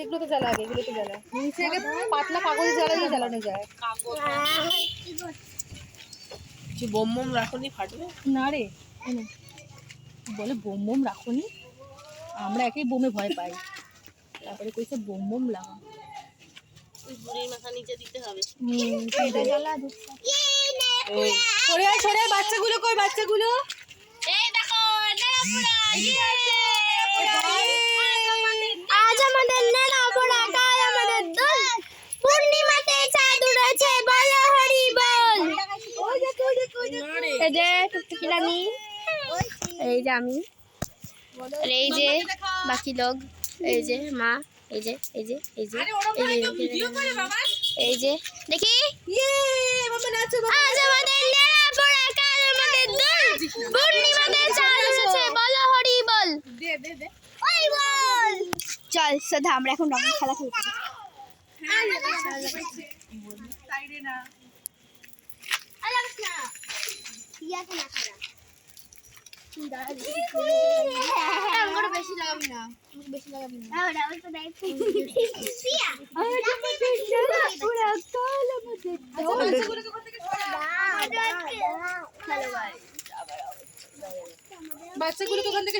এগুলোতে জ্বালা আগে, এগুলোতে জ্বালা নিচে আগে পাতলা কাগজে জ্বালালে জ্বালানো যায়। কিছু বোম বোম রাখুনি ফাটবে না রে বলে বোম বোম রাখুনি, আমরা একই বোমে ভয় পাই, তারপরে কইছে বোম বোম লাগা। ওই বুড়ির মাথা নিচে দিতে হবে। সরে আয় সরে আয়, বাচ্চাগুলো কই বাচ্চাগুলো? এই দেখো আজ আমাদের নেনা পোড়া, কাল আমাদের দোল, পূর্ণিমাতে চাঁদ উড়েছে, বলো হরি বল। এই যে টুকটুকি রানী, এই যে আমি, আর এই যে বাকি লোক, এই যে মা, এই যে এই যে এই যে এই যে দেখি আজ আমাদের নেনা পোড়া, কাল আমাদের দোল, পূর্ণিমাতে চাঁদ উড়েছে, বলো হরি বল। ওই বল চল শ্রদ্ধা, আমরা এখন রঙের খেলা খেলছি। বেশি লাগাবি না, বেশি লাগাবি না। বাচ্চাগুলো তো ওখান থেকে